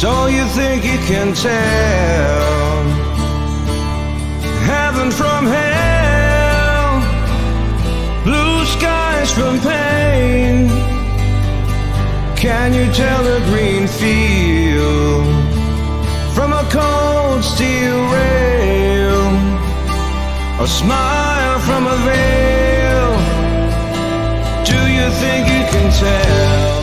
So you think you can tell heaven from hell, blue skies from pain? Can you tell a green field from a cold steel rail, a smile from a veil? Do you think you can tell?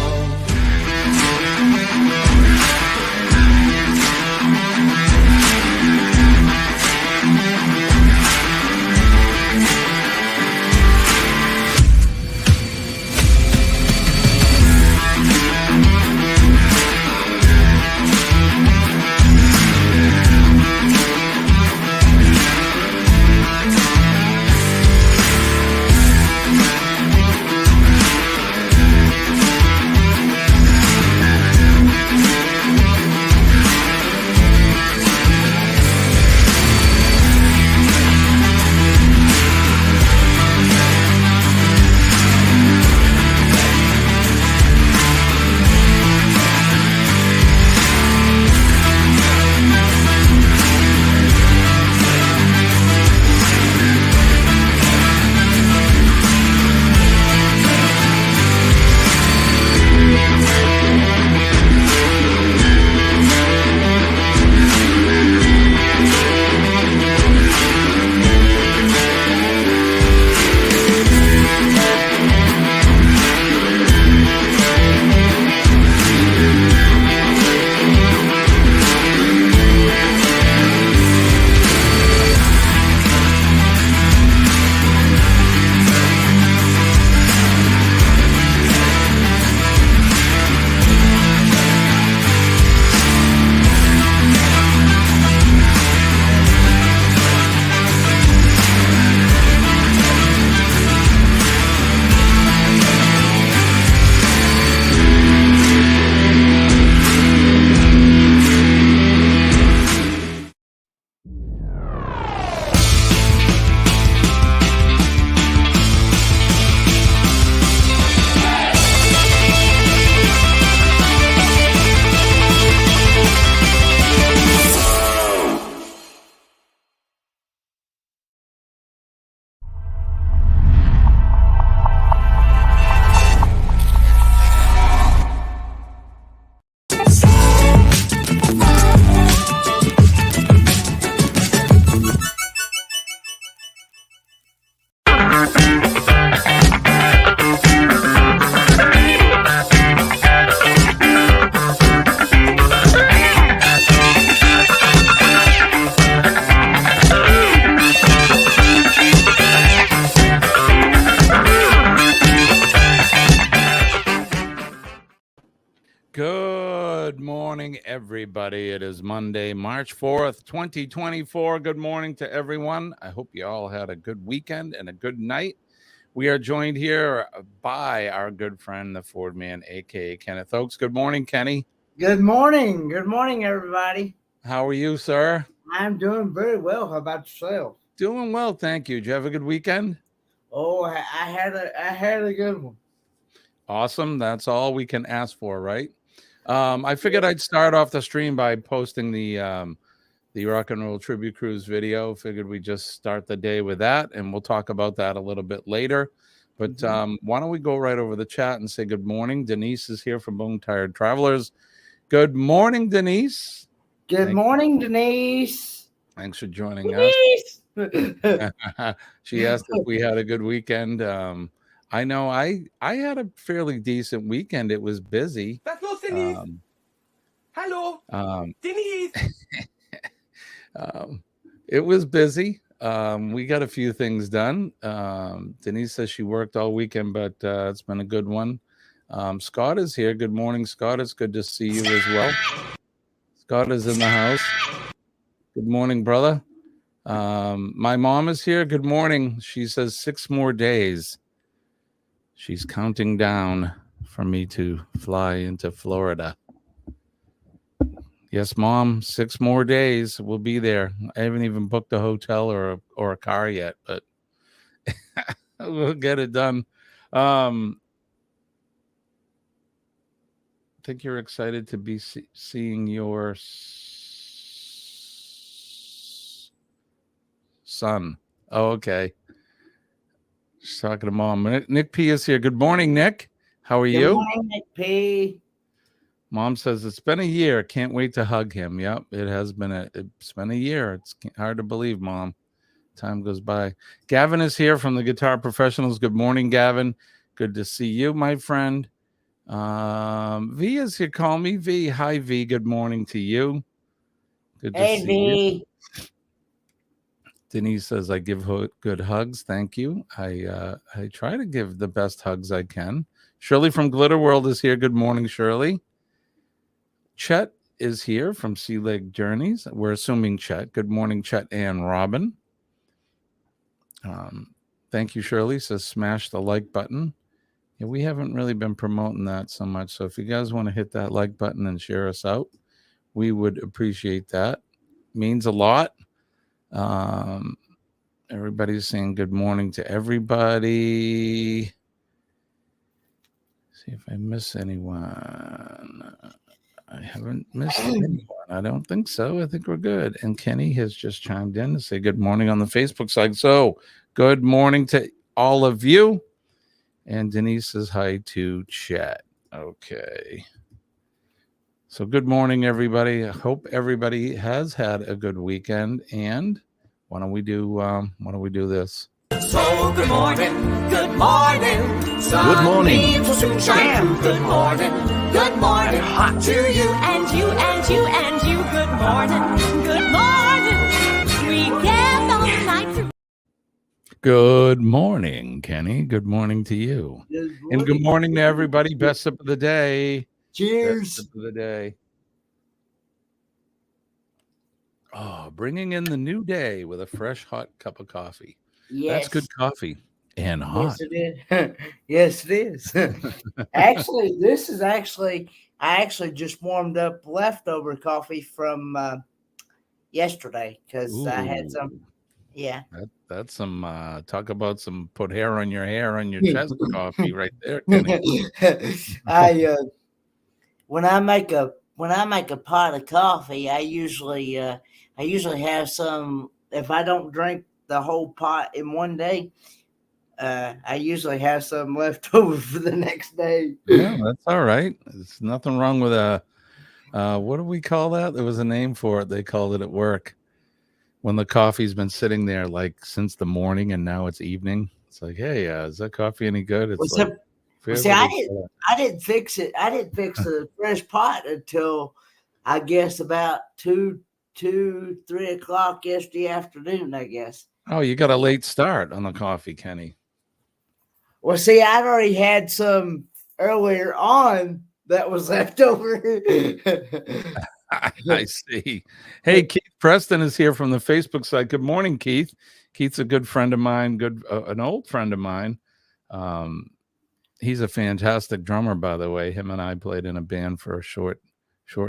Good morning, everybody. It is Monday, March 4th, 2024. Good morning to everyone. I hope you all had a good weekend and a good night. We are joined here by our good friend, the Ford Man, a.k.a. Kenneth Oakes. Good morning, Kenny. Good morning. Good morning, everybody. How are you, sir? I'm doing very well. How about yourself? Doing well, thank you. Did you have a good weekend? Oh, I had a good one. Awesome. That's all we can ask for, right? I figured I'd start off the stream by posting the Rock and Roll Tribute Cruise video. Figured we'd just start the day with that, and we'll talk about that a little bit later. But why don't we go right over the chat and say good morning. Denise is here from Bone Tired Travelers. Good morning, Denise. Good morning, Denise. Thanks for joining us. She asked if we had a good weekend. I know I had a fairly decent weekend. It was busy. Was los, Denise? Hallo, Um, Denise. it was busy. We got a few things done. Denise says she worked all weekend, but it's been a good one. Scott is here. Good morning, Scott. It's good to see you as well. Scott is in the house. Good morning, brother. My mom is here. Good morning. She says 6 more days. She's counting down for me to fly into Florida. Yes, Mom, 6 more days. We'll be there. I haven't even booked a hotel or a car yet, but we'll get it done. I think you're excited to be seeing your son. Oh, okay. She's talking to Mom. Nick P is here. Good morning, Nick. How are you? Good morning, Nick P. Mom says it's been a year. Can't wait to hug him. Yep, it's been a year. It's hard to believe, Mom. Time goes by. Gavin is here from the Guitar Professionals. Good morning, Gavin. Good to see you, my friend. V is here. Call me V. Hi, V. Good morning to you. Good to see you. Denise says I give good hugs. Thank you. I try to give the best hugs I can. Shirley from Glitter World is here. Good morning, Shirley. Chet is here from Sea Lake Journeys. We're assuming Chet. Good morning, Chet and Robin. Thank you, Shirley. Says smash the like button. Yeah, we haven't really been promoting that so much. So if you guys want to hit that like button and share us out, we would appreciate that. Means a lot. Everybody's saying good morning to everybody. See if I miss anyone. I haven't missed anyone. I don't think so. I think we're good. And Kenny has just chimed in to say good morning on the Facebook side. So good morning to all of you. And Denise says hi to Chet. Okay. So good morning, everybody. I hope everybody has had a good weekend. And why don't we do this? So good morning, good morning. Good morning. Will soon shine through. Good morning, hot to you and you and you and you. Good morning. We get all night through. Good morning, Kenny. Good morning to you. And good morning to everybody. Best sip of the day. Cheers. Best sip of the day. Oh, bringing in the new day with a fresh, hot cup of coffee. Yes. That's good coffee and hot. Yes, it is. Yes, it is. Actually, I actually just warmed up leftover coffee from yesterday because I had some. Yeah. That's some talk about some put hair on your chest coffee right there, Kenny. When I make a pot of coffee, I usually have some. If I don't drink the whole pot in one day, I usually have some left over for the next day. Yeah, that's all right. There's nothing wrong with what do we call that? There was a name for it. They called it at work when the coffee's been sitting there like since the morning and now it's evening. It's like, hey, is that coffee any good? It's I didn't fix it. I didn't fix the fresh pot until I guess about 2, 3 o'clock yesterday afternoon, I guess. Oh, you got a late start on the coffee, Kenny. Well, see, I'd already had some earlier on that was left over. I see. Hey, Keith Preston is here from the Facebook side. Good morning, Keith. Keith's a good friend of mine, an old friend of mine. He's a fantastic drummer, by the way. Him and I played in a band for a short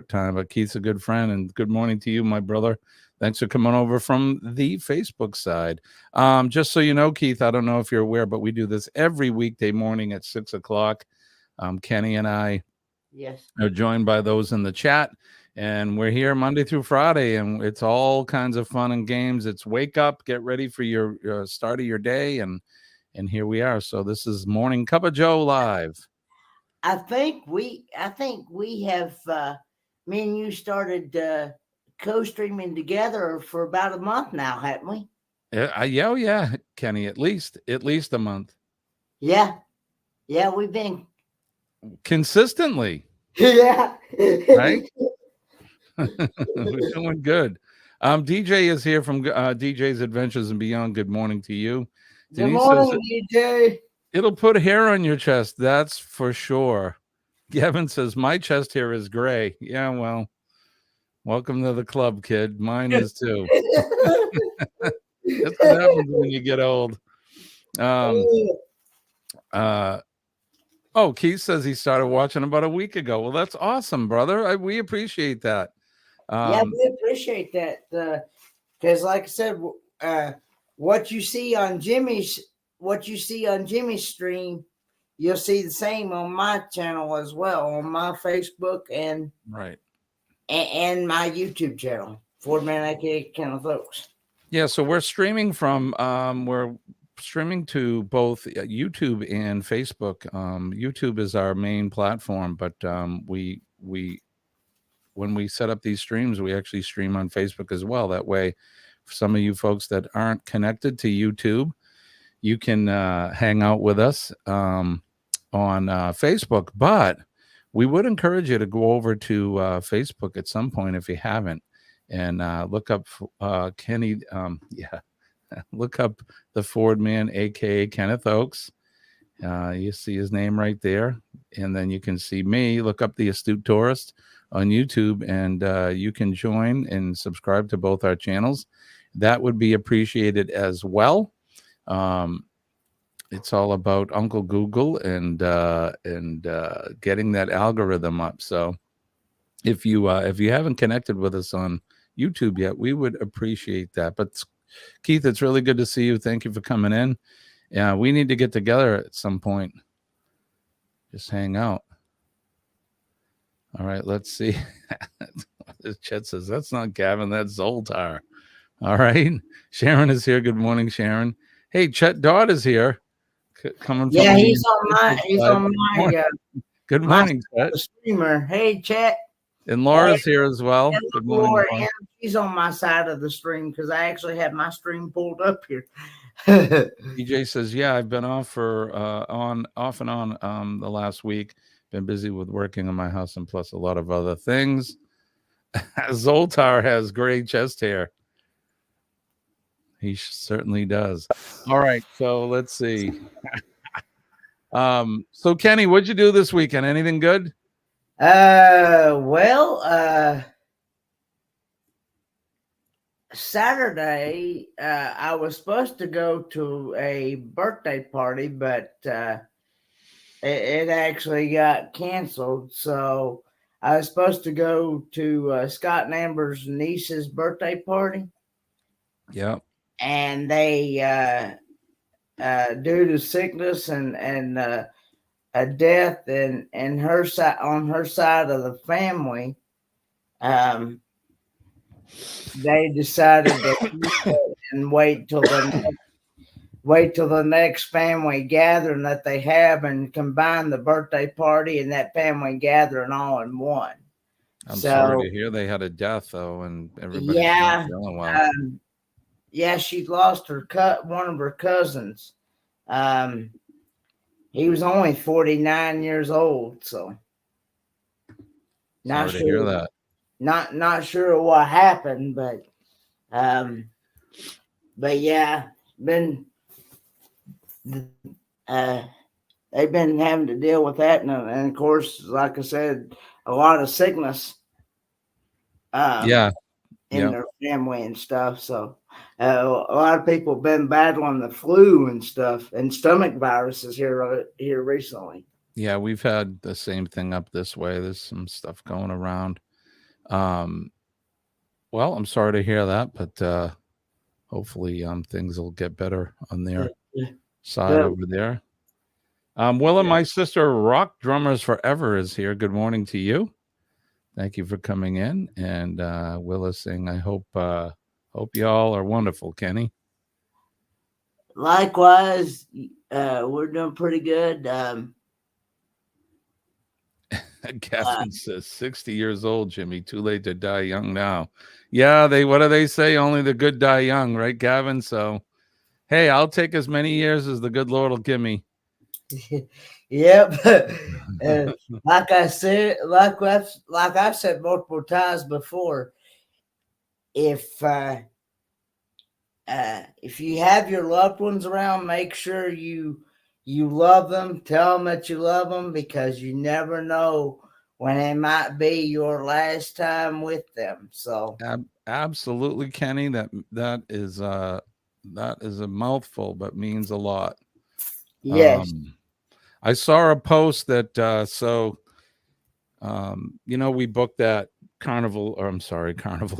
time, but Keith's a good friend. And good morning to you, my brother. Thanks for coming over from the Facebook side. Just so you know, Keith, I don't know if you're aware, but we do this every weekday morning at 6 o'clock. Kenny and I are joined by those in the chat. And we're here Monday through Friday, and it's all kinds of fun and games. It's wake up, get ready for your start of your day, and here we are. So this is Morning Cup of Joe live. I think we have me and you started co-streaming together for about a month now, haven't we? Yeah, Kenny, at least a month. Yeah. Yeah, we've been. consistently, Yeah. right? We're doing good. DJ is here from DJ's Adventures and Beyond. Good morning to you. Good Denise says morning, DJ. it'll put hair on your chest. That's for sure. Gavin says my chest hair is gray. Yeah, well, welcome to the club, kid. Mine is too. That's what happens when you get old. Um, Keith says he started watching about a week ago. Well, that's awesome, brother. We appreciate that. Yeah, we appreciate that. Because, like I said, what you see on Jimmy's stream, you'll see the same on my channel as well, on my Facebook and right and my YouTube channel, Ford Man aka Kind of Folks. Yeah, so we're streaming to both YouTube and Facebook. YouTube is our main platform, but we when we set up these streams, we actually stream on Facebook as well. That way, for some of you folks that aren't connected to YouTube, you can hang out with us on Facebook. But we would encourage you to go over to Facebook at some point if you haven't, and look up Kenny. Look up the Ford Man, aka Kenneth Oakes. You see his name right there, and then you can see me. Look up the Astute Tourist on YouTube, and you can join and subscribe to both our channels. That would be appreciated as well. It's all about Uncle Google and getting that algorithm up. So if you haven't connected with us on YouTube yet, we would appreciate that. But Keith, it's really good to see you. Thank you for coming in. Yeah, we need to get together at some point. Just hang out. All right, let's see. Chet says, that's not Gavin, that's Zoltar. All right. Sharon is here. Good morning, Sharon. Hey, Chet Dodd is here. Coming from he's on my good morning, Chet. Streamer. Hey, Chet. And Laura's here as well. Good morning, Laura. She's on my side of the stream because I actually have my stream pulled up here. DJ says, yeah, I've been off off and on the last week. Been busy with working on my house and plus a lot of other things. Zoltar has gray chest hair. He certainly does. All right, so let's see. So Kenny, what'd you do this weekend? Anything good? Saturday, I was supposed to go to a birthday party, but it actually got canceled. So I was supposed to go to Scott and Amber's niece's birthday party. Yeah. And they, due to sickness and a death and her side on her side of the family, they decided to and wait till the next family gathering that they have and combine the birthday party and that family gathering all in one. I'm sorry to hear they had a death though, and everybody's not feeling well. Yeah, she lost one of her cousins. He was only 49 years old, so not sure to hear that. Not sure what happened, but yeah, they've been having to deal with that, and of course, like I said, a lot of sickness. In their family and stuff. So a lot of people have been battling the flu and stuff and stomach viruses here recently. Yeah, we've had the same thing up this way. There's some stuff going around. Well, I'm sorry to hear that, but hopefully things will get better on their side over there. Willa, my sister, Rock Drummers Forever, is here. Good morning to you. Thank you for coming in. And Willa saying, I hope y'all are wonderful, Kenny. Likewise, we're doing pretty good. Gavin says 60 years old, Jimmy. Too late to die young now. Yeah, what do they say? Only the good die young, right, Gavin? So hey, I'll take as many years as the good Lord will give me. Yep. And like I said, like I've said multiple times before, if you have your loved ones around, make sure you love them. Tell them that you love them, because you never know when it might be your last time with them. So Absolutely, Kenny. That is a mouthful, but means a lot. yes, I saw a post that we booked that Carnival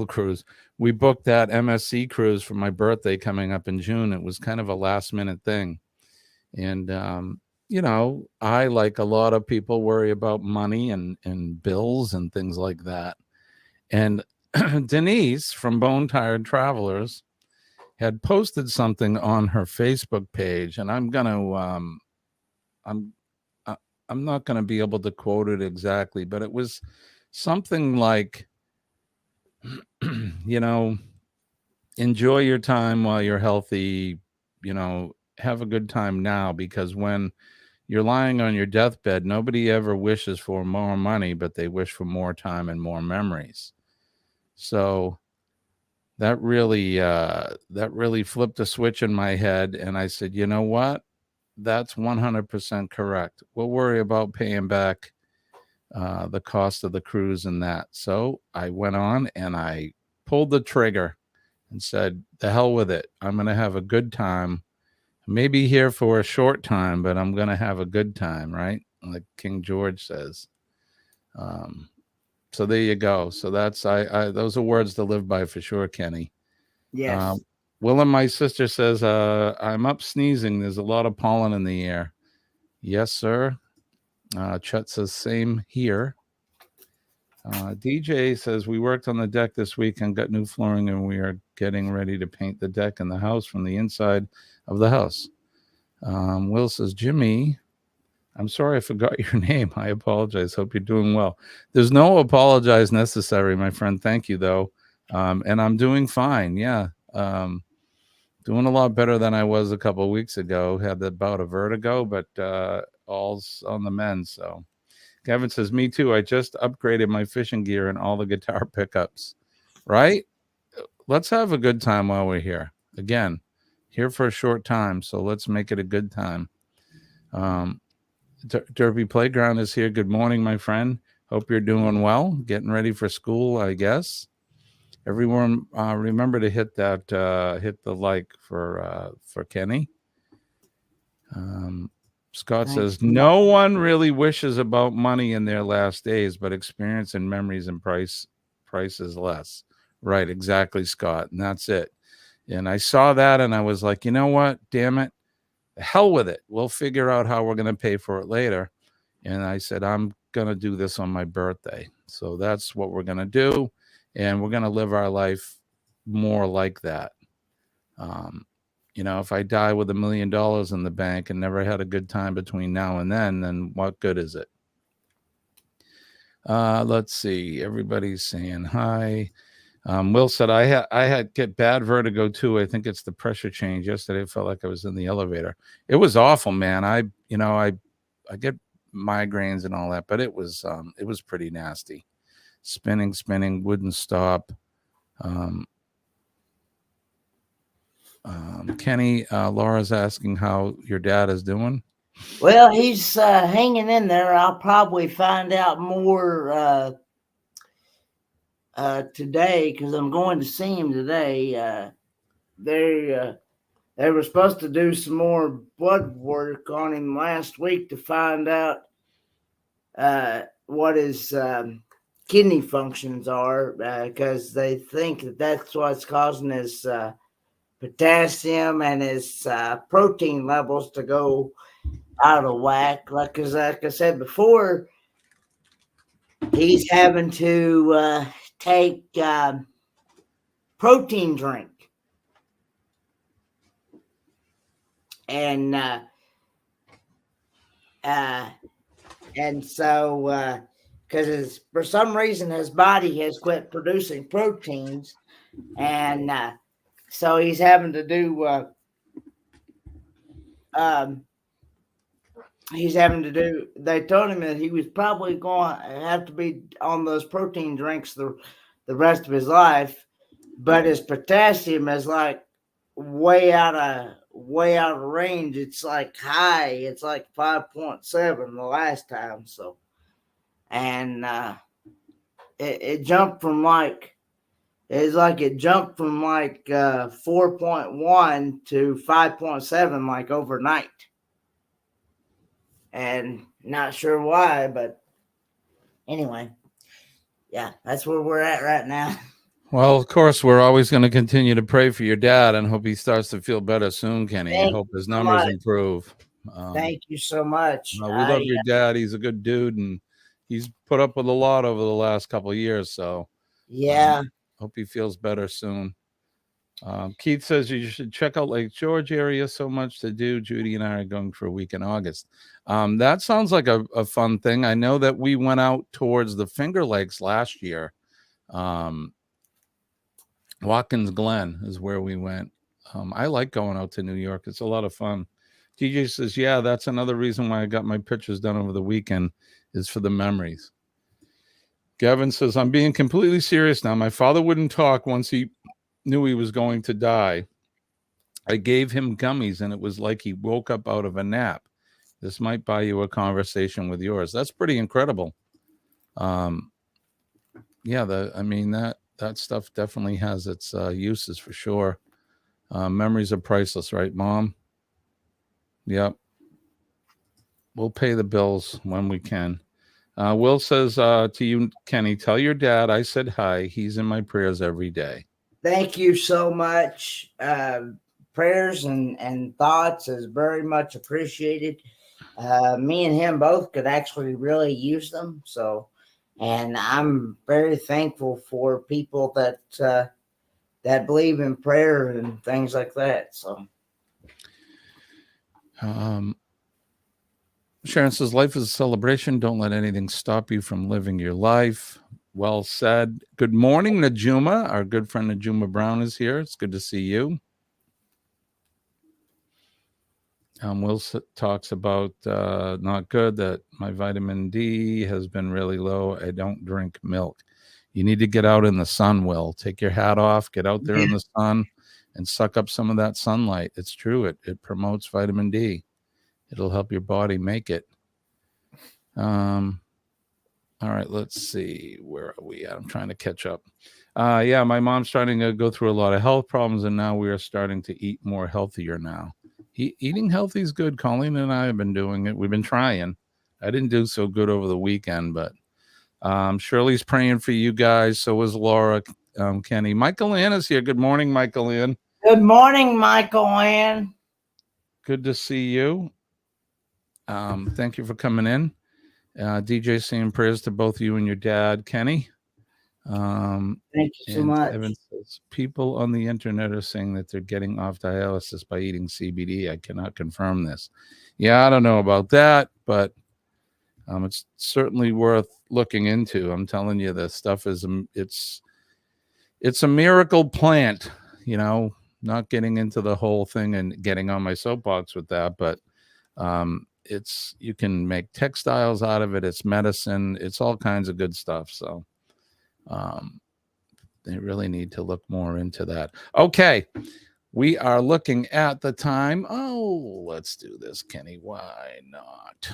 cruise. We booked that MSC cruise for my birthday coming up in June. It was kind of a last minute thing. And I, like a lot of people, worry about money and bills and things like that. And Denise from Bone Tired Travelers had posted something on her Facebook page, and I'm not going to be able to quote it exactly, but it was something like, enjoy your time while you're healthy, have a good time now, because when you're lying on your deathbed, nobody ever wishes for more money, but they wish for more time and more memories. So that really flipped a switch in my head, and I said, you know what? That's 100% correct. We'll worry about paying back the cost of the cruise and that. So I went on and I pulled the trigger and said, the hell with it. I'm going to have a good time. Maybe here for a short time, but I'm going to have a good time, right? Like King George says. So there you go. So that's those are words to live by for sure, Kenny. yes. Willem, my sister, says, I'm up sneezing. There's a lot of pollen in the air. Yes, sir. Chet says, same here. DJ says, we worked on the deck this week and got new flooring, and we are getting ready to paint the deck in the house from the inside of the house. Will says, Jimmy, I'm sorry I forgot your name. I apologize. Hope you're doing well. There's no apologize necessary, my friend. Thank you, though. And I'm doing fine. Yeah. Doing a lot better than I was a couple of weeks ago. Had that bout of vertigo, but all's on the mend. So Kevin says, me too. I just upgraded my fishing gear and all the guitar pickups. Right? Let's have a good time while we're here. Again, here for a short time, so let's make it a good time. Derby Playground is here. Good morning, my friend. Hope you're doing well. Getting ready for school, I guess. Everyone, remember to hit that, hit the like for Kenny. Scott says, no one really wishes about money in their last days, but experience and memories and price is less. Right, exactly, Scott. And that's it. And I saw that and I was like, you know what? Damn it. The hell with it. We'll figure out how we're going to pay for it later. And I said, I'm going to do this on my birthday. So that's what we're going to do. And we're going to live our life more like that. If I die with $1 million in the bank and never had a good time between now and then what good is it? Let's see. Everybody's saying hi. Will said, I had get bad vertigo too. I think it's the pressure change. Yesterday I felt like I was in the elevator. It was awful, man. I get migraines and all that, but it was pretty nasty. Spinning, wouldn't stop. Kenny, Laura's asking how your dad is doing. Well, he's hanging in there. I'll probably find out more today, because I'm going to see him today. They were supposed to do some more blood work on him last week to find out what his kidney functions are, because they think that's what's causing his potassium and his protein levels to go out of whack. Like I said before, he's having to take protein drink, and so because for some reason his body has quit producing proteins, and so he's having to do he's having to do. They told him that he was probably going to have to be on those protein drinks the rest of his life, but his potassium is like way out of range. It's like high. It's like 5.7 the last time. So, and it jumped from like it jumped from like 4.1 to 5.7 like overnight. And not sure why, but anyway, yeah, that's where we're at right now. Well, of course, we're always going to continue to pray for your dad and hope he starts to feel better soon, Kenny. I hope his numbers improve. Thank you so much. We love your dad. He's a good dude, and he's put up with a lot over the last couple of years. So, yeah, hope he feels better soon. Keith says you should check out Lake George area. So much to do. Judy and I are going for a week in August. That sounds like a fun thing. I know that we went out towards the Finger Lakes last year. Watkins Glen is where we went. I like going out to New York. It's a lot of fun. TJ says, yeah, that's another reason why I got my pictures done over the weekend is for the memories. Gavin says, I'm being completely serious now. My father wouldn't talk once he knew he was going to die. I gave him gummies, and it was like he woke up out of a nap. This might buy you a conversation with yours. That's pretty incredible. Yeah, that stuff definitely has its uses for sure. Memories are priceless, right, Mom? Yep. We'll pay the bills when we can. Will says to you, Kenny, tell your dad I said hi. He's in my prayers every day. Thank you so much. Prayers and thoughts is very much appreciated. Me and him both could actually really use them. So, and I'm very thankful for people that believe in prayer and things like that. So, Sharon says, life is a celebration. Don't let anything stop you from living your life. Well said. Good morning, Najuma. Our good friend Najuma Brown is here. It's good to see you. Will talks about not good, that my vitamin D has been really low. I don't drink milk. You need to get out in the sun, Will. Take your hat off, get out there in the sun, and suck up some of that sunlight. It's true. It promotes vitamin D. It'll help your body make it. All right, let's see. Where are we at? I'm trying to catch up. Yeah, my mom's starting to go through a lot of health problems, and now we are starting to eat more healthier now. Eating healthy is good. Colleen and I have been doing it. We've been trying. I didn't do so good over the weekend, but Shirley's praying for you guys. So is Laura, Kenny. Michael Ann is here. Good morning, Michael Ann. good morning, Michael Ann. Good to see you. Thank you for coming in. DJ saying prayers to both you and your dad, Kenny. Thank you so much. Evan says, people on the internet are saying that they're getting off dialysis by eating CBD. I cannot confirm this. Yeah, I don't know about that, but it's certainly worth looking into. I'm telling you, this stuff is it's a miracle plant. You know, not getting into the whole thing and getting on my soapbox with that, but you can make textiles out of it. It's medicine. It's all kinds of good stuff. So they really need to look more into that. Okay. We are looking at the time. Oh, let's do this, Kenny. Why not?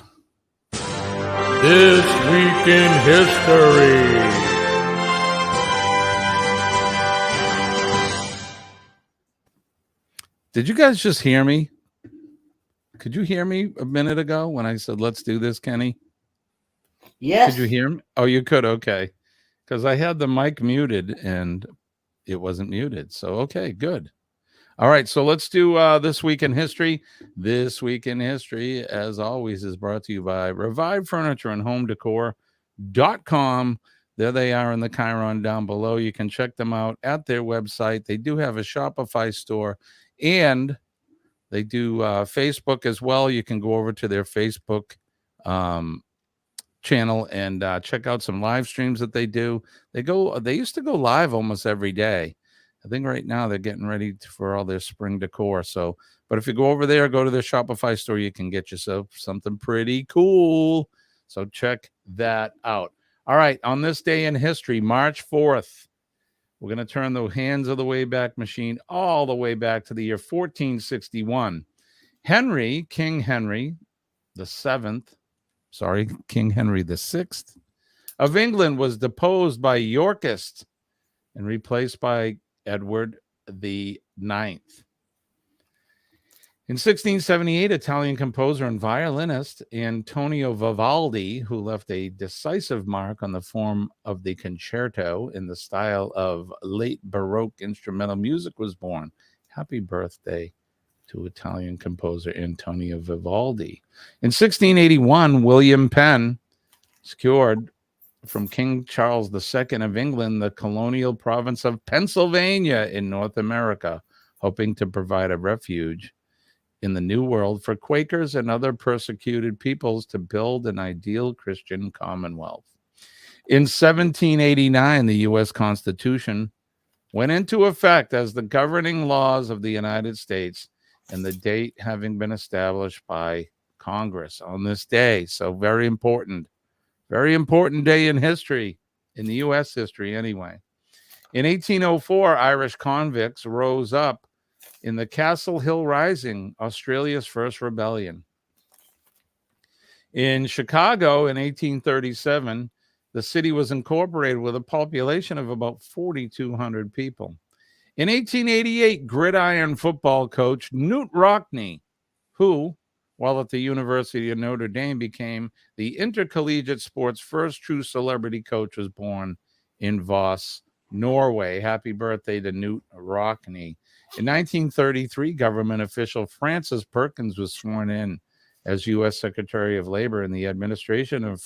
This Week in History. Did you guys just hear me? Could you hear me a minute ago when I said, let's do this, Kenny? Yes. Could you hear me? Oh, you could. Okay. Because I had the mic muted and it wasn't muted. So, okay, good. All right. So let's do This Week in History. This Week in History, as always, is brought to you by Revive Furniture and Home Decor.com. There they are in the Chiron down below. You can check them out at their website. They do have a Shopify store and they do Facebook as well. You can go over to their Facebook channel and check out some live streams that they do. They used to go live almost every day. I think right now they're getting ready for all their spring decor. So, but if you go over there, go to the Shopify store, you can get yourself something pretty cool. So check that out. All right. On this day in history, March 4th, we're going to turn the hands of the Wayback Machine all the way back to the year 1461. King Henry the Sixth of England was deposed by Yorkists and replaced by Edward the Ninth. In 1678, Italian composer and violinist Antonio Vivaldi, who left a decisive mark on the form of the concerto in the style of late Baroque instrumental music, was born. Happy birthday to Italian composer Antonio Vivaldi. In 1681, William Penn secured from King Charles II of England the colonial province of Pennsylvania in North America, hoping to provide a refuge in the New World for Quakers and other persecuted peoples to build an ideal Christian commonwealth. In 1789, the U.S. Constitution went into effect as the governing laws of the United States, and the date having been established by Congress on this day. So very important day in history, in the U.S. history anyway. In 1804, Irish convicts rose up in the Castle Hill Rising, Australia's first rebellion. In Chicago in 1837, the city was incorporated with a population of about 4,200 people. In 1888, gridiron football coach Knute Rockne, who, while at the University of Notre Dame, became the intercollegiate sport's first true celebrity coach, was born in Voss, Norway. Happy birthday to Knute Rockne. In 1933, government official Frances Perkins was sworn in as U.S. Secretary of Labor in the administration of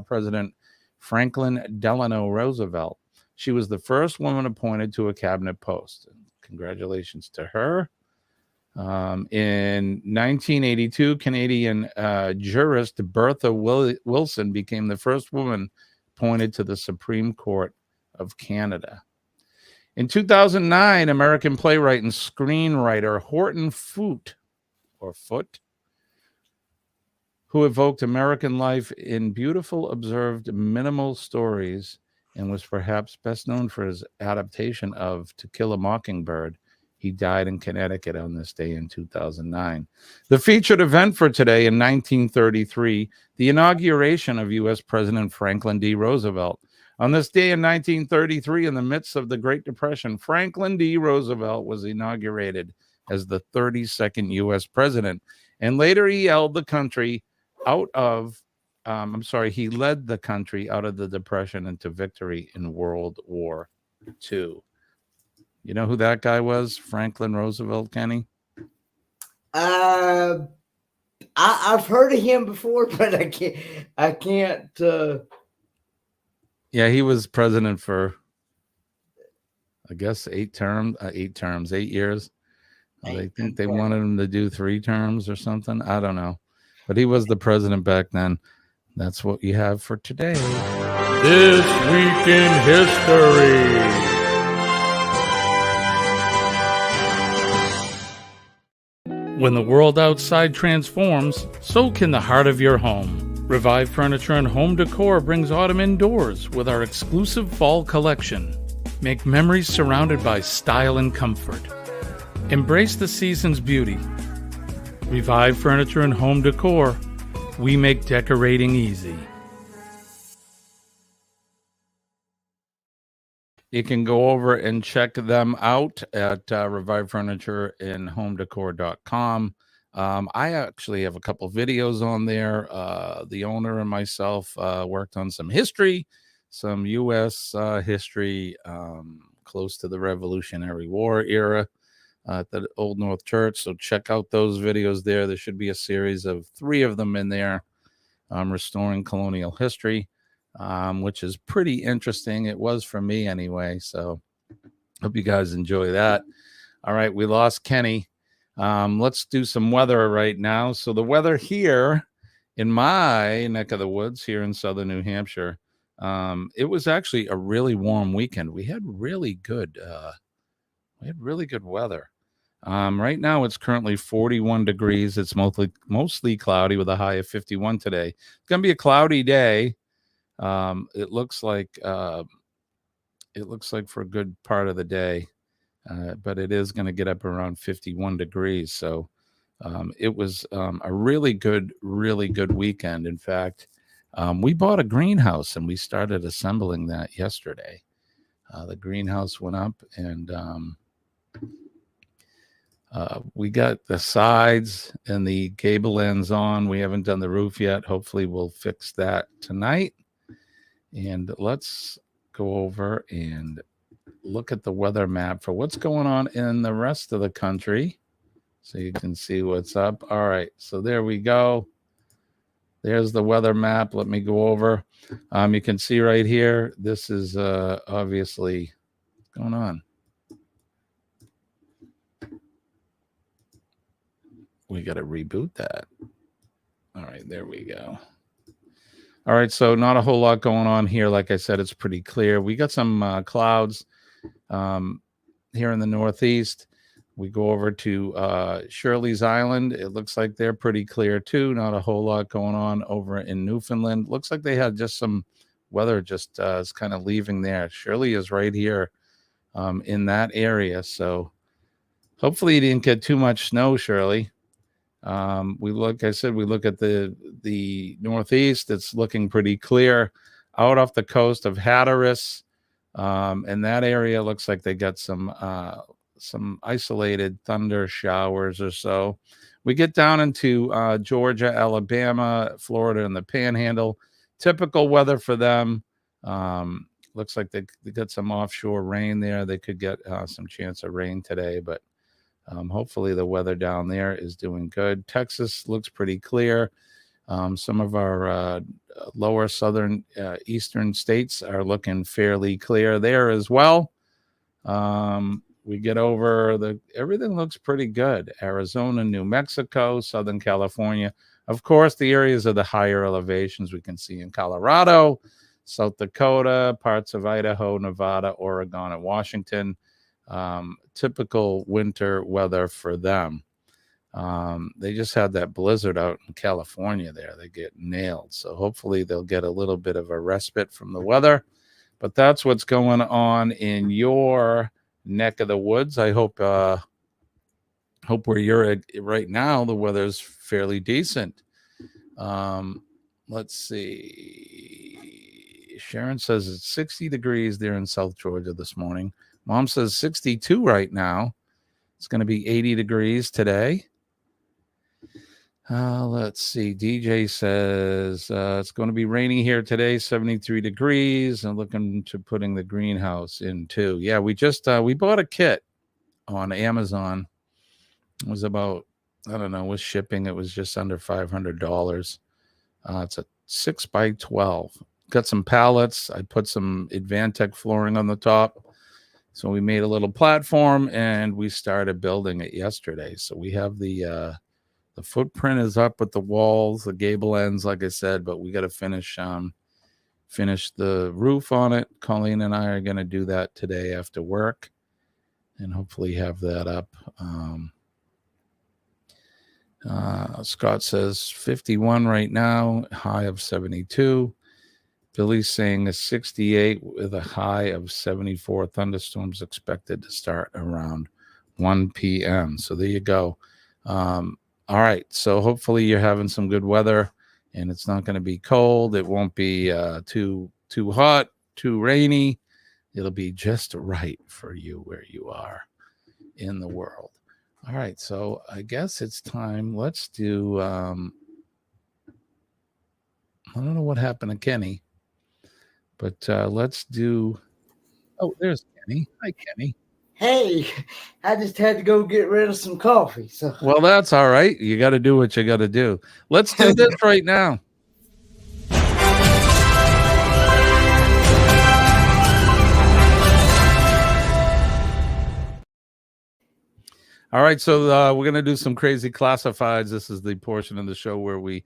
President Franklin Delano Roosevelt. She was the first woman appointed to a cabinet post. Congratulations to her. In 1982, Canadian jurist Bertha Wilson became the first woman appointed to the Supreme Court of Canada. In 2009, American playwright and screenwriter Horton Foote, who evoked American life in beautiful, observed, minimal stories, and was perhaps best known for his adaptation of To Kill a Mockingbird. He died in Connecticut on this day in 2009. The featured event for today in 1933, the inauguration of U.S. President Franklin D. Roosevelt. On this day in 1933, in the midst of the Great Depression, Franklin D. Roosevelt was inaugurated as the 32nd U.S. president, and later he led the country out of the Depression into victory in World War II. You know who that guy was? Franklin Roosevelt, Kenny? I've heard of him before, but I can't. Yeah, he was president for, I guess, 8 years. I think they wanted him to do 3 terms or something. I don't know. But he was the president back then. That's what you have for today. This Week in History. When the world outside transforms, so can the heart of your home. Revive Furniture and Home Decor brings autumn indoors with our exclusive fall collection. Make memories surrounded by style and comfort. Embrace the season's beauty. Revive Furniture and Home Decor. We make decorating easy. You can go over and check them out at revivefurnitureandhomedecor.com. I actually have a couple videos on there. The owner and myself worked on some history, some U.S. history close to the Revolutionary War era at the Old North Church. So check out those videos there. There should be a series of 3 of them in there, restoring colonial history, which is pretty interesting. It was for me anyway. So hope you guys enjoy that. All right, we lost Kenny. Let's do some weather right now. So the weather here in my neck of the woods here in southern New Hampshire, it was actually a really warm weekend. We had really good We had really good weather. Right now it's currently 41 degrees. It's mostly cloudy with a high of 51 today. It's gonna be a cloudy day. It looks like for a good part of the day, but it is going to get up around 51 degrees. So it was a really good weekend. In fact, we bought a greenhouse and we started assembling that yesterday. The greenhouse went up and we got the sides and the gable ends on. We haven't done the roof yet. Hopefully we'll fix that tonight. And let's go over and look at the weather map for what's going on in the rest of the country so you can see what's up. All right, so there we go. There's the weather map. Let me go over. You can see right here, this is obviously what's going on. We got to reboot that. All right, there we go. All right, so not a whole lot going on here. Like I said, it's pretty clear. We got some clouds here in the Northeast. We go over to Shirley's Island. It looks like they're pretty clear too. Not a whole lot going on over in Newfoundland. Looks like they had just some weather just is kind of leaving there. Shirley is right here in that area. So hopefully you didn't get too much snow, Shirley. We look at the Northeast. It's looking pretty clear out off the coast of Hatteras. And that area looks like they got some isolated thunder showers or so. We get down into Georgia, Alabama, Florida, and the Panhandle. Typical weather for them. Looks like they got some offshore rain there. They could get some chance of rain today, but hopefully the weather down there is doing good. Texas looks pretty clear. Some of our lower southern eastern states are looking fairly clear there as well. We get over everything looks pretty good. Arizona, New Mexico, Southern California. Of course, the areas of the higher elevations we can see in Colorado, South Dakota, parts of Idaho, Nevada, Oregon, and Washington. Typical winter weather for them. They just had that blizzard out in California there. They get nailed. So hopefully they'll get a little bit of a respite from the weather. But that's what's going on in your neck of the woods. I hope where you're at right now, the weather's fairly decent. Let's see. Sharon says it's 60 degrees there in South Georgia this morning. Mom says 62 right now. It's going to be 80 degrees today. Let's see. DJ says it's going to be rainy here today, 73 degrees, and looking to putting the greenhouse in too. Yeah, we just we bought a kit on Amazon. It was about, I don't know, with shipping, it was just under $500. It's a 6x12. Got some pallets. I put some Advantech flooring on the top. So we made a little platform and we started building it yesterday. So we have the footprint is up with the walls, the gable ends, like I said, but we got to finish the roof on it. Colleen and I are going to do that today after work and hopefully have that up. Scott says 51 right now, high of 72. Billy's saying a 68 with a high of 74. Thunderstorms expected to start around 1 p.m. So there you go. All right. So hopefully you're having some good weather and it's not going to be cold. It won't be too hot, too rainy. It'll be just right for you where you are in the world. All right. So I guess it's time. Let's do, I don't know what happened to Kenny. But let's do. Oh, there's Kenny. Hi, Kenny. Hey, I just had to go get rid of some coffee. So well, that's all right. You got to do what you got to do. Let's do this right now. All right, so we're gonna do some crazy classifieds. This is the portion of the show where we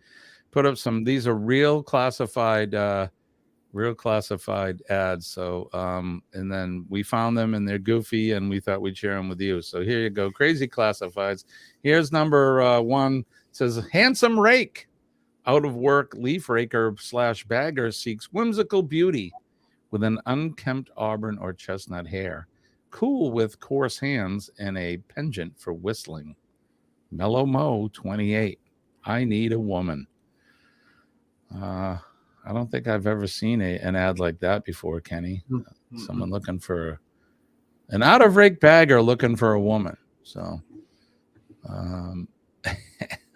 put up some. These are real classified real classified ads. So, and then we found them and they're goofy and we thought we'd share them with you. So here you go. Crazy classifieds. Here's number 1. It says, handsome rake, out of work leaf raker / bagger seeks whimsical beauty with an unkempt auburn or chestnut hair, cool with coarse hands and a penchant for whistling. Mellow Mo 28. I need a woman. I don't think I've ever seen an ad like that before, Kenny. Someone looking for an out of rake bagger looking for a woman. So,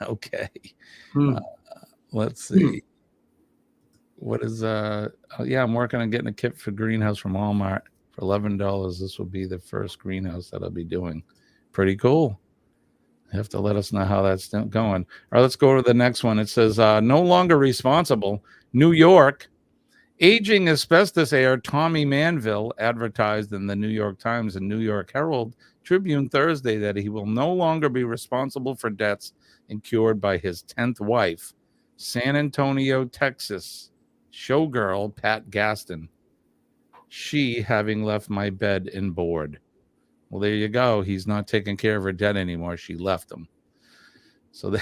okay. Let's see. What is yeah, I'm working on getting a kit for greenhouse from Walmart for $11. This will be the first greenhouse that I'll be doing. Pretty cool. You have to let us know how that's going. All right, let's go to the next one. It says, no longer responsible. New York. Aging asbestos heir Tommy Manville advertised in the New York Times and New York Herald Tribune Thursday that he will no longer be responsible for debts incurred by his 10th wife, San Antonio, Texas showgirl Pat Gaston. She having left my bed and board. Well, there you go. He's not taking care of her debt anymore. She left him. So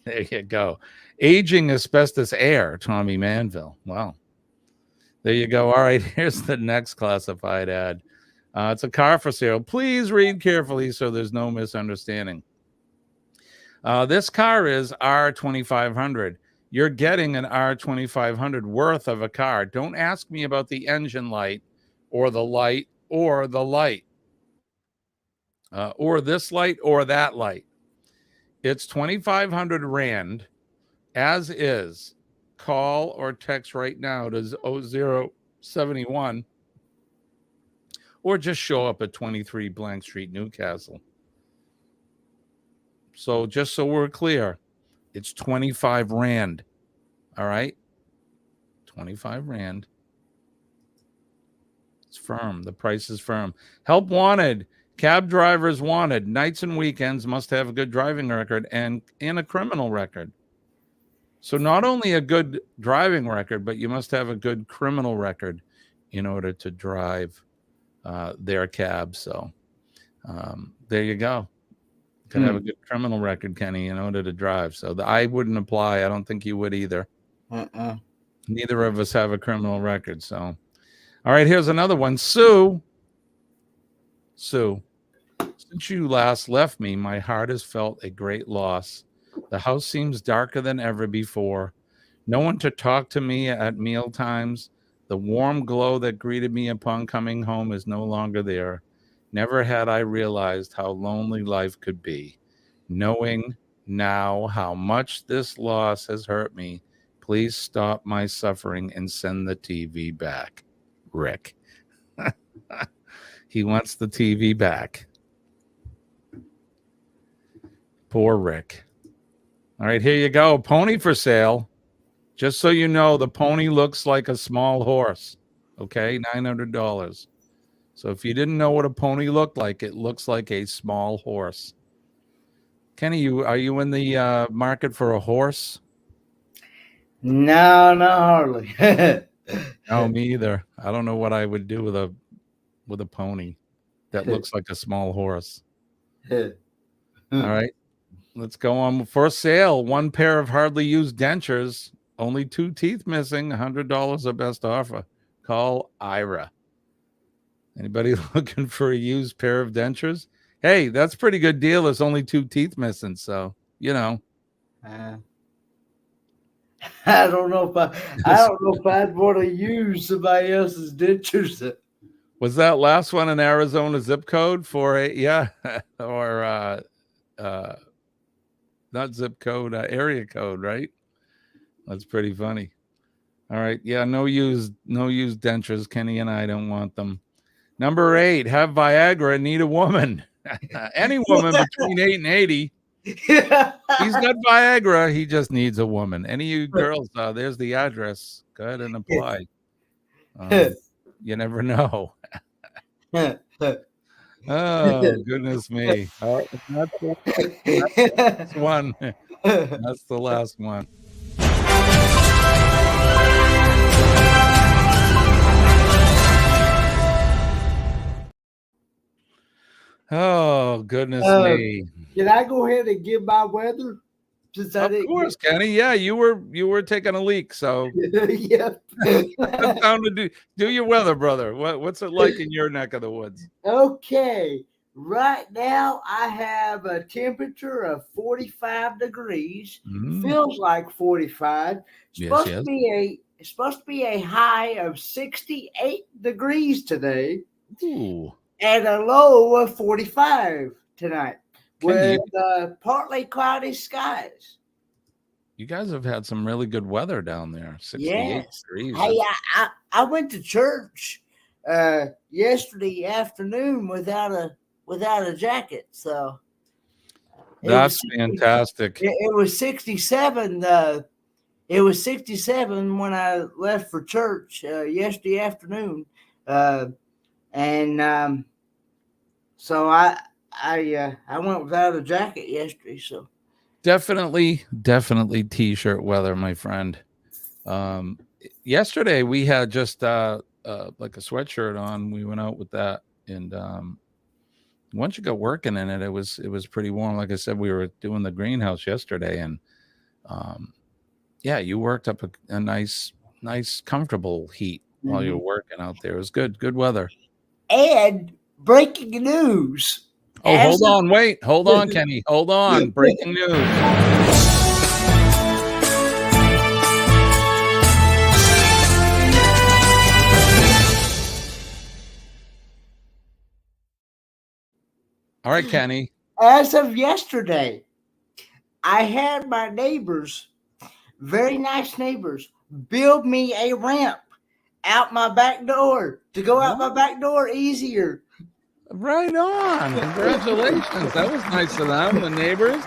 there you go. Aging asbestos heir, Tommy Manville. Wow. There you go. All right, here's the next classified ad. It's a car for sale. Please read carefully so there's no misunderstanding. This car is R2500. You're getting an R2500 worth of a car. Don't ask me about the engine light or the light or the light. Or this light or that light. It's 2,500 Rand as is. Call or text right now to 0071 or just show up at 23 Blank Street, Newcastle. So just so we're clear, it's 25 Rand. All right? 25 Rand. It's firm. The price is firm. Help wanted. Cab drivers wanted. Nights and weekends must have a good driving record and a criminal record. So not only a good driving record, but you must have a good criminal record in order to drive their cab. So there you go. Could have a good criminal record, Kenny, in order to drive. So I wouldn't apply. I don't think you would either. Neither of us have a criminal record. So, all right, here's another one. Sue, since you last left me, my heart has felt a great loss. The house seems darker than ever before. No one to talk to me at meal times. The warm glow that greeted me upon coming home is no longer there. Never had I realized how lonely life could be. Knowing now how much this loss has hurt me, please stop my suffering and send the TV back. Rick. He wants the TV back. Poor Rick. All right, here you go. Pony for sale. Just so you know, the pony looks like a small horse. Okay, $900. So if you didn't know what a pony looked like, it looks like a small horse. Kenny, are you in the market for a horse? No, not hardly. No, me either. I don't know what I would do with a pony that looks like a small horse. All right. Let's go on. For sale, one pair of hardly used dentures, only 2 teeth missing, $100 the best offer. Call Ira. Anybody looking for a used pair of dentures? Hey, that's a pretty good deal. There's only 2 teeth missing, so you know. I don't know if I'd want to use somebody else's dentures. Was that last one an Arizona zip code for a or not zip code, area code, right? That's pretty funny. All right, yeah, no used dentures. Kenny and I don't want them. Number 8, have Viagra, need a woman. Any woman between 8 and 80. He's got Viagra. He just needs a woman. Any of you girls, there's the address. Go ahead and apply. You never know. Oh, goodness me. Oh, that's the last one. That's the last one. Oh, goodness Uh, me. Can I go ahead and give my weather? Since I Of didn't course, Kenny. Yeah, you were taking a leak, so yeah. it's time to do your weather, brother. What's it like in your neck of the woods? Okay. Right now, I have a temperature of 45 degrees. Mm, Feels like 45. yes, Supposed to yes. be a high of 68 degrees today, Ooh, and a low of 45 tonight, Kenny, with partly cloudy skies. you guys have had some really good weather down there. 68 Yes. degrees. Hey, That's- I went to church yesterday afternoon without a jacket, so That's fantastic. it was 67. It was 67 when I left for church yesterday afternoon, and so I went without a jacket yesterday. So Definitely t-shirt weather, my friend. Yesterday we had just like a sweatshirt on. We went out with that, and once you got working in it, it was pretty warm. Like I said, we were doing the greenhouse yesterday, and yeah, you worked up a nice comfortable heat while you were working out there. It was good weather. and breaking news. Oh, As hold on, Kenny, hold on. Breaking news. All right, Kenny. As of yesterday, I had my neighbors, very nice neighbors, build me a ramp out my back door to go out my back door easier. Right on. Congratulations. That was nice of them, the neighbors.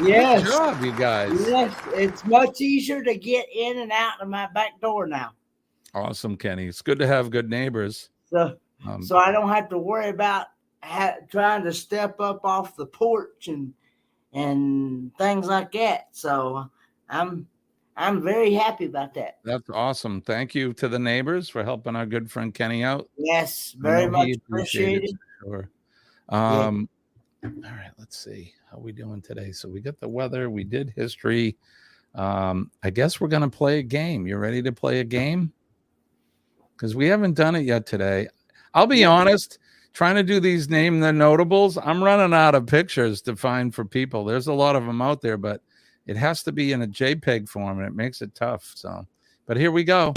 Yes. Good job, you guys. Yes, it's much easier to get in and out of my back door now. Awesome, Kenny. It's good to have good neighbors. So I don't have to worry about trying to step up off the porch and things like that. So I'm very happy about that. That's awesome. Thank you to the neighbors for helping our good friend Kenny out. Yes, I very know much he appreciated. for sure. Yeah. All right, let's see how we doing today. So we got the weather, we did history. I guess we're gonna play a game. You ready to play a game? Because we haven't done it yet today. I'll be honest, trying to do these name the notables, I'm running out of pictures to find for people. There's a lot of them out there, but it has to be in a JPEG form, and it makes it tough. So, but here we go.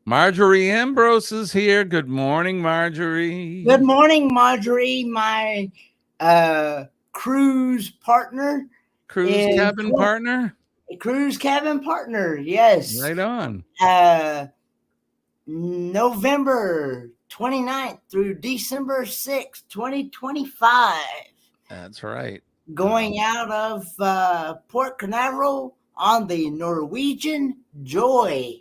Marjorie Ambrose is here. Good morning, Marjorie. Good morning, Marjorie, my cruise partner. Cruise cabin partner? Cruise cabin partner, yes. Right on. November 29th through December 6th, 2025. That's right. Going out of Port Canaveral on the Norwegian Joy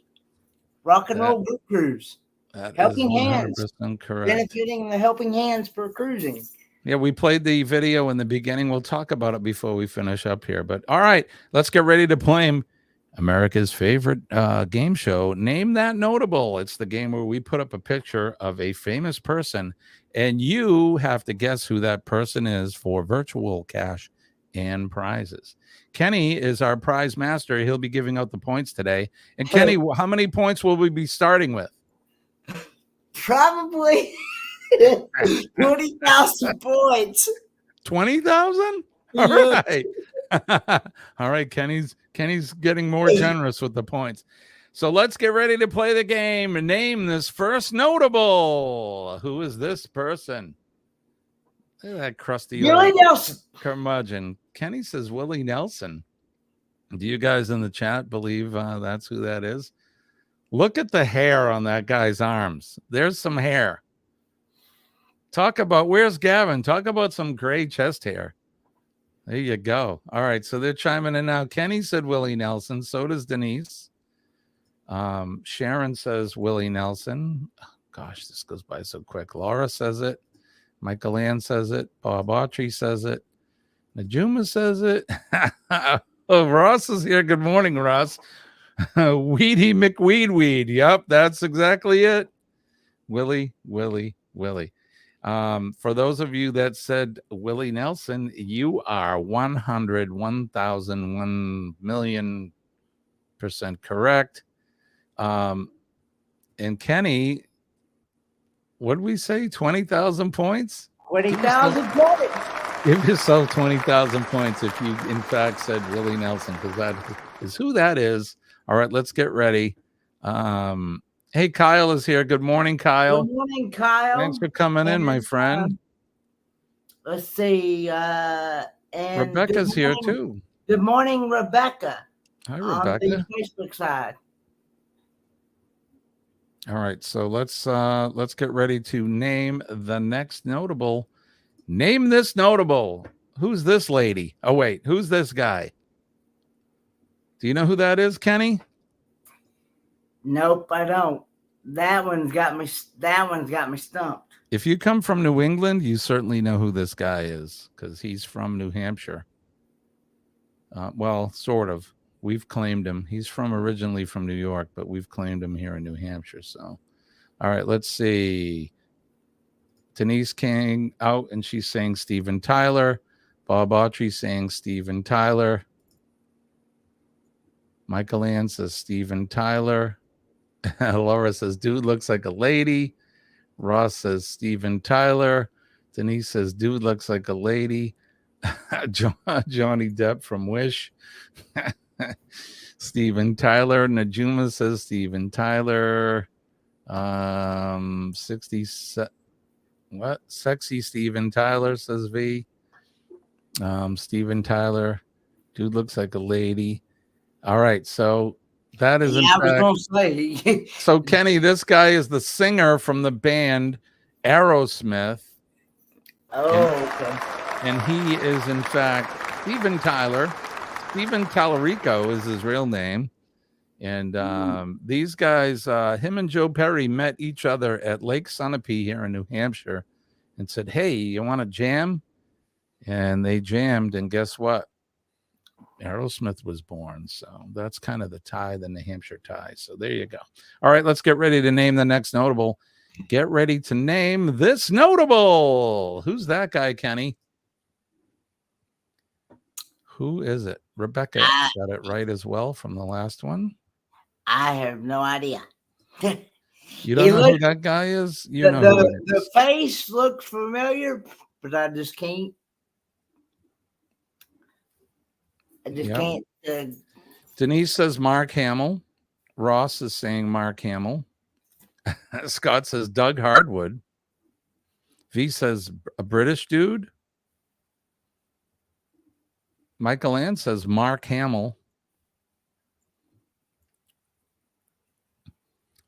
Rock and Roll Group Cruise. That Helping is 100% Hands. correct. Benefiting the Helping Hands for cruising. Yeah, we played the video in the beginning. We'll talk about it before we finish up here. But all right, let's get ready to play America's favorite game show, Name That Notable. It's the game where we put up a picture of a famous person, and you have to guess who that person is for virtual cash and prizes. Kenny is our prize master. He'll be giving out the points today. And Kenny, how many points will we be starting with? Probably 20,000 points. 20,000? All right. All right, Kenny's getting more generous with the points. So let's get ready to play the game and name this first notable. Who is this person? Look at that crusty Willie Nelson. curmudgeon. Kenny says Willie Nelson. Do you guys in the chat believe that's who that is? Look at the hair on that guy's arms. There's some hair. Talk about, where's Gavin? Talk about some gray chest hair. There you go. All right, so they're chiming in now. Kenny said Willie Nelson. So does Denise. Sharon says Willie Nelson. Gosh, this goes by so quick. Laura says it. Michael Ann says it. Bob Autry says it. Najuma says it. Oh, Ross is here. Good morning, Ross. Weedy McWeed. Yep, that's exactly it. Willie. For those of you that said Willie Nelson, you are 1,000,000% correct. And Kenny, what did we say? 20,000 points? 20,000 points. Give yourself 20,000 points if you, in fact, said Willie Nelson, because that is who that is. All right, let's get ready. Hey, Kyle is here. Good morning, Kyle. Good morning, Kyle. Thanks for coming in, my friend. Let's see. And Rebecca's here, too. Good morning, Rebecca. Hi, Rebecca. On the Facebook side. All right, so let's get ready to name the next notable. Name this notable. Who's this lady? Oh wait, who's this guy? Do you know who that is, Kenny? Nope, I don't. That one's got me stumped. If you come from New England, you certainly know who this guy is, because he's from New Hampshire. Well, sort of. We've claimed him. He's originally from New York, but we've claimed him here in New Hampshire. So, all right, let's see. Denise King out, and she's saying Steven Tyler. Bob Autry saying Steven Tyler. Michael Ann says Steven Tyler. Laura says, dude looks like a lady. Ross says Steven Tyler. Denise says, dude looks like a lady. Johnny Depp from Wish. Steven Tyler. Najuma says Steven Tyler. 67. What? Sexy Steven Tyler, says V. Steven Tyler. Dude looks like a lady. All right, so that is I was going to say. So, Kenny, this guy is the singer from the band Aerosmith. Oh, okay. And he is, in fact, Steven Tyler. Steven Tallarico is his real name. And these guys, him and Joe Perry met each other at Lake Sunapee here in New Hampshire and said, hey, you want to jam? And they jammed, and guess what? Aerosmith was born. So that's kind of the tie, the New Hampshire tie. So there you go. All right, let's get ready to name the next notable. Get ready to name this notable. Who's that guy, Kenny? Who is it? Rebecca got it right as well from the last one. I have no idea. You don't know who that guy is? You know who it is. The face looks familiar, but I just can't. Can't. Denise says Mark Hamill. Ross is saying Mark Hamill. Scott says Doug Hardwood. V says a British dude. Michael Ann says Mark Hamill.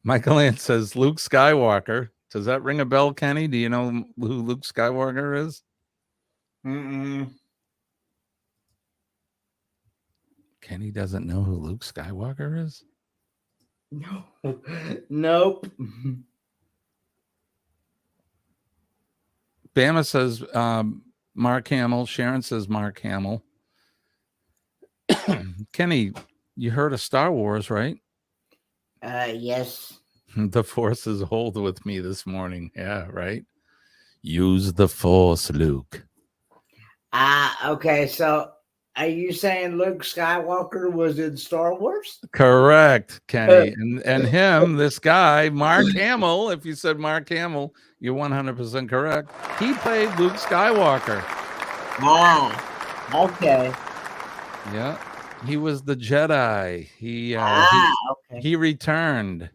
Michael Ann says Luke Skywalker. Does that ring a bell, Kenny? Do you know who Luke Skywalker is? Kenny doesn't know who Luke Skywalker is? No. Nope. Bama says Mark Hamill. Sharon says Mark Hamill. Kenny, you heard of Star Wars, right? Yes. The Force is hold with me this morning. Yeah, right. Use the Force, Luke. Okay, so are you saying Luke Skywalker was in Star Wars? Correct, Kenny. And him, this guy, Mark Hamill, if you said Mark Hamill, you're 100% correct. He played Luke Skywalker. Okay. Yeah. He was the Jedi. He returned.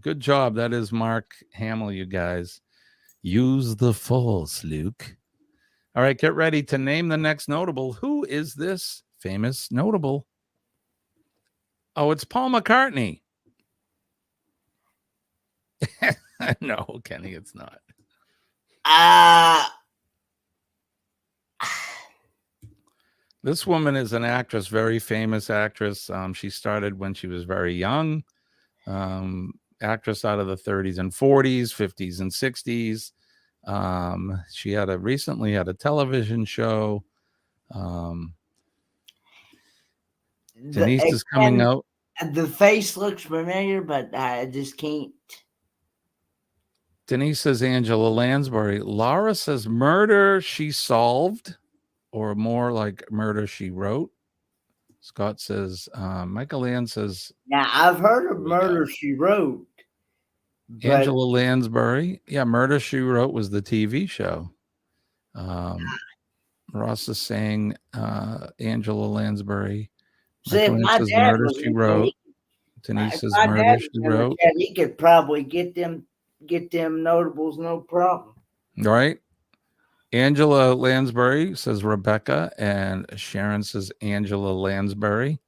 Good job. That is Mark Hamill, you guys. Use the Force, Luke. All right, get ready to name the next notable. Who is this famous notable? Oh, it's Paul McCartney. No, Kenny, it's not. This woman is an actress, very famous actress. She started when she was very young. Actress out of the 30s and 40s, 50s and 60s. She recently had a television show. Denise is coming out. The face looks familiar, but I just can't. Denise says Angela Lansbury. Laura says murder she solved, or more like murder she wrote. Scott says, Michael Ann says. Now, I've heard of Murder She Wrote. Angela Lansbury. Yeah, Murder She Wrote was the TV show. Ross is saying Angela Lansbury. Michael Ann says Murder She Wrote. Denise says Murder She Wrote. He could probably get them notables, no problem. Right. Angela Lansbury says Rebecca, and Sharon says Angela Lansbury.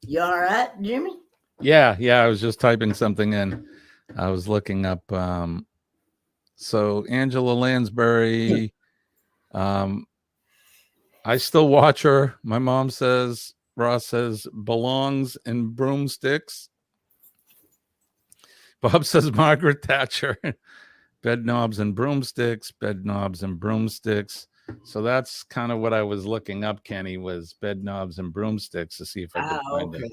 You all right, Jimmy? Yeah. I was just typing something in. I was looking up. So Angela Lansbury, I still watch her. My mom says, Ross says, belongs in broomsticks. Bob says Margaret Thatcher. Bed knobs and broomsticks, bed knobs and broomsticks. So that's kind of what I was looking up, Kenny, was bed knobs and broomsticks to see if I could find it.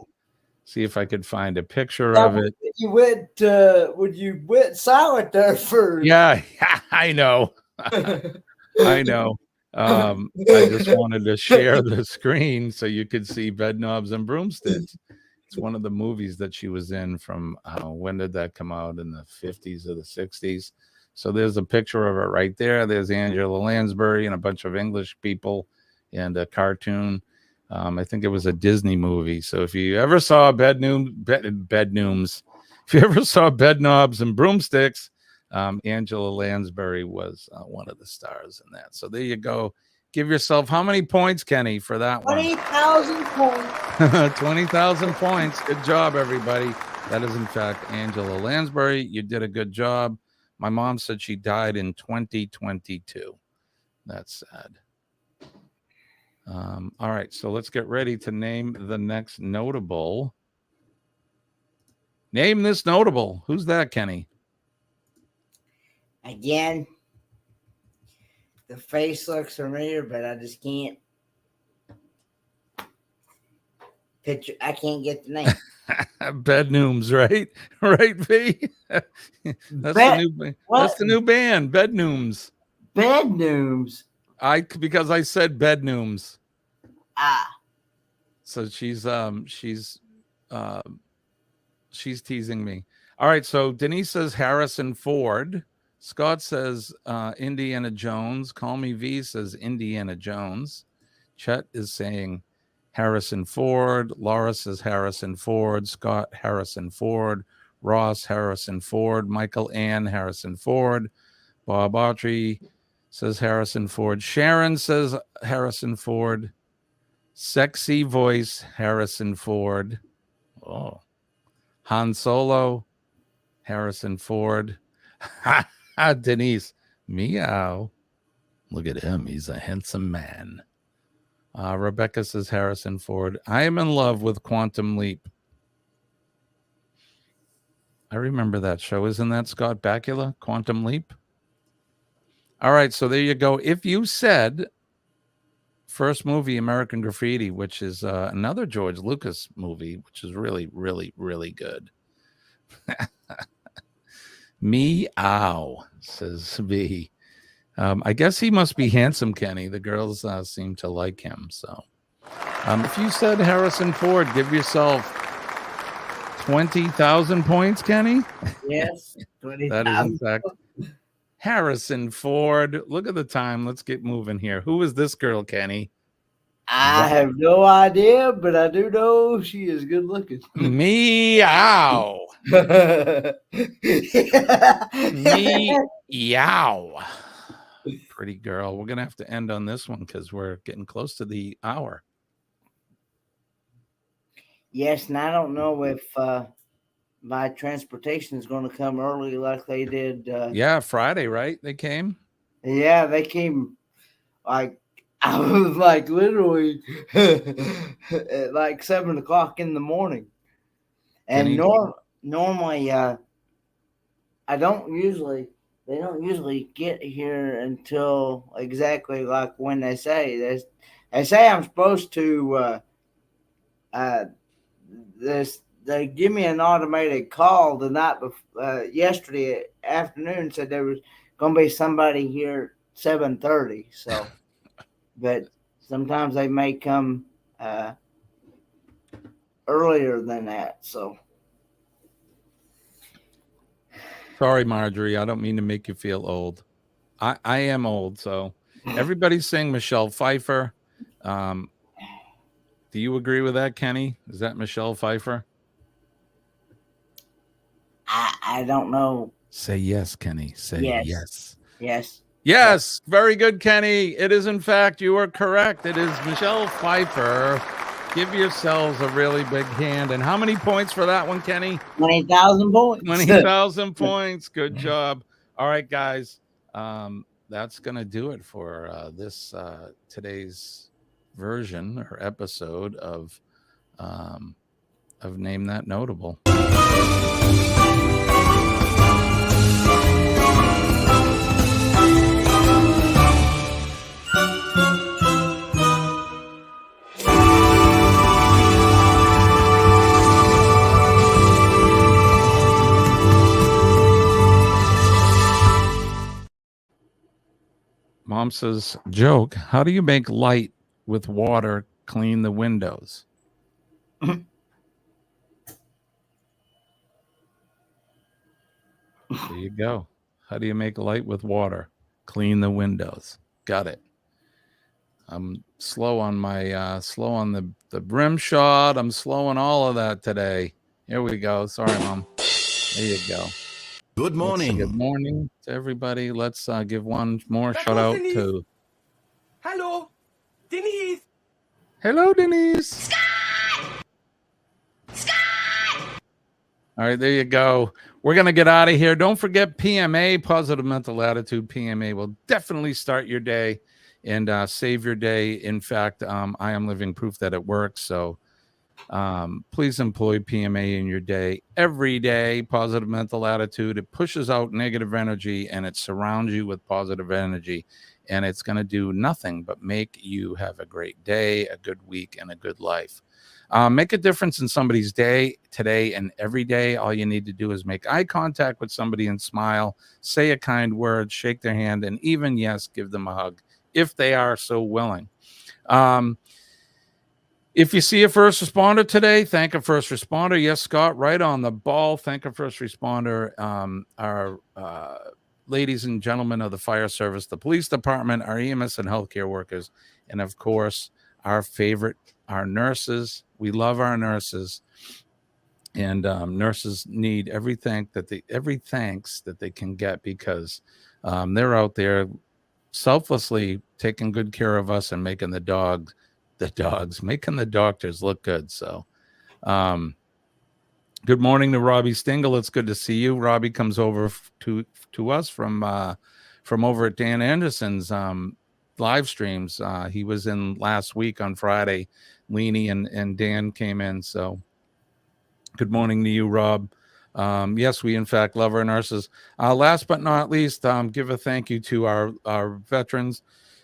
See if I could find a picture of it. You went silent there first. Yeah, I know. I know. I just wanted to share the screen so you could see bed knobs and broomsticks. It's one of the movies that she was in from, when did that come out? In the 50s or the 60s. So there's a picture of it right there. There's Angela Lansbury and a bunch of English people and a cartoon. I think it was a Disney movie. So if you ever saw if you ever saw Bed Knobs and Broomsticks, Angela Lansbury was one of the stars in that. So there you go. Give yourself how many points, Kenny, for that 20,000 points. 20,000 points. Good job, everybody. That is, in fact, Angela Lansbury. You did a good job. My mom said she died in 2022. That's sad. All right, so let's get ready to name the next notable. Name this notable. Who's that, Kenny? Again, the face looks familiar, but I just can't picture. I can't get the name. Bednooms, right? Right, V? That's the new band, Bednooms. Bednooms. Because I said Bednooms. So she's teasing me. All right, so Denise says Harrison Ford. Scott says Indiana Jones. Call Me V says Indiana Jones. Chet is saying Harrison Ford. Laura says Harrison Ford. Scott, Harrison Ford. Ross, Harrison Ford. Michael Ann, Harrison Ford. Bob Autry says Harrison Ford. Sharon says Harrison Ford. Sexy voice, Harrison Ford. Oh. Han Solo, Harrison Ford. Denise, meow. Look at him. He's a handsome man. Rebecca says Harrison Ford. I am in love with Quantum Leap. I remember that show. Isn't that Scott Bakula? Quantum Leap? All right, so there you go. If you said first movie, American Graffiti, which is another George Lucas movie, which is really, really, really good. Meow, says V. I guess he must be handsome, Kenny. The girls seem to like him. So if you said Harrison Ford, give yourself 20,000 points, Kenny. Yes, 20,000. That is, in fact, Harrison Ford. Look at the time. Let's get moving here. Who is this girl, Kenny? I have no idea, but I do know she is good looking. Meow. Meow. Pretty girl. We're going to have to end on this one because we're getting close to the hour. Yes, and I don't know if my transportation is going to come early, like they did. Yeah, Friday, right? They came. Yeah, they came like I was like literally at like 7 o'clock in the morning, and Kenny? normally I don't usually. They don't usually get here until exactly like when they say. They say I'm supposed to. They give me an automated call the night before. Yesterday afternoon said there was going to be somebody here at 7:30. So, but sometimes they may come earlier than that. So. Sorry, Marjorie. I don't mean to make you feel old. I am old, so everybody's saying Michelle Pfeiffer. Do you agree with that, Kenny? Is that Michelle Pfeiffer? I don't know. Say yes, Kenny. Say yes. Yes. Yes. Very good, Kenny. It is, in fact, you are correct. It is Michelle Pfeiffer. Give yourselves a really big hand. And how many points for that one, Kenny? 20,000 points. 20,000 points. Good job. All right, guys. That's going to do it for this today's version or episode of Name That Notable. Mom says, joke, how do you make light with water clean the windows? There you go. How do you make light with water? Clean the windows. Got it. I'm slow on my the brim shot. I'm slow on all of that today. Here we go. Sorry, Mom. There you go. Good morning. Good morning to everybody. Let's give one more shout out to. Hello, Denise. Hello, Denise. All right, there you go. We're going to get out of here. Don't forget PMA, Positive Mental Attitude. PMA will definitely start your day and save your day. In fact, I am living proof that it works. So please employ PMA in your day every day. Positive Mental Attitude. It pushes out negative energy and it surrounds you with positive energy. And it's going to do nothing but make you have a great day, a good week, and a good life. Make a difference in somebody's day today and every day. All you need to do is make eye contact with somebody and smile, say a kind word, shake their hand, and even, yes, give them a hug if they are so willing. If you see a first responder today, thank a first responder. Yes, Scott, right on the ball. Thank a first responder. Our ladies and gentlemen of the fire service, the police department, our EMS and healthcare workers, and of course, our favorite, our nurses. We love our nurses, and nurses need every thanks that they can get because they're out there selflessly taking good care of us and making the doctors look good. So, good morning to Robbie Stingle. It's good to see you. Robbie comes over to us from over at Dan Anderson's live streams. He was in last week on Friday. Leanie and Dan came in. So good morning to you, Rob. Yes, we in fact love our nurses. Last but not least, give a thank you to our veterans,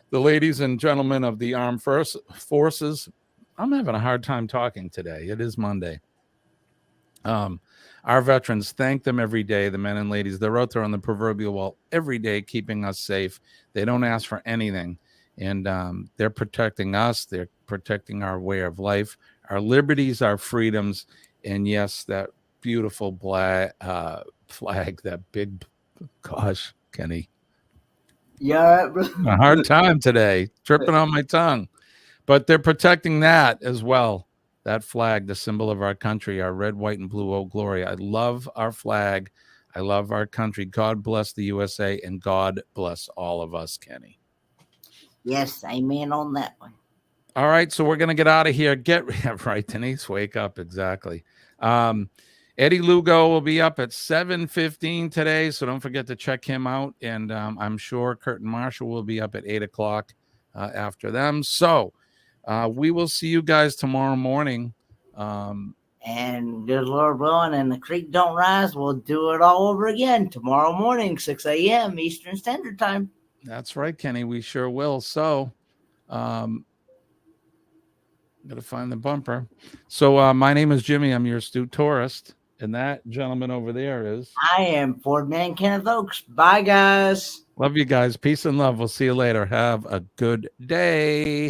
the ladies and gentlemen of the armed forces. I'm having a hard time talking today. It is Monday. Our veterans, thank them every day, the men and ladies. They're out there on the proverbial wall every day, keeping us safe. They don't ask for anything. And they're protecting us. They're protecting our way of life, our liberties, our freedoms. And yes, that beautiful flag, that big, gosh, Kenny. Yeah. A hard time today, tripping on my tongue. But they're protecting that as well. That flag, the symbol of our country, our red, white, and blue Old Glory. I love our flag. I love our country. God bless the USA, and God bless all of us, Kenny. Yes, amen on that one. All right, so we're going to get out of here. Get right, Denise, wake up. Exactly. Eddie Lugo will be up at 7:15 today, so don't forget to check him out. And I'm sure Curtin Marshall will be up at 8 o'clock after them. So we will see you guys tomorrow morning. And good Lord willing, and the creek don't rise, we'll do it all over again tomorrow morning, 6 a.m. Eastern Standard Time. That's right, Kenny. We sure will. So, gotta find the bumper. So, my name is Jimmy. I'm your astute tourist, and that gentleman over there is. I am Ford Man Kenneth Oaks. Bye, guys. Love you guys. Peace and love. We'll see you later. Have a good day.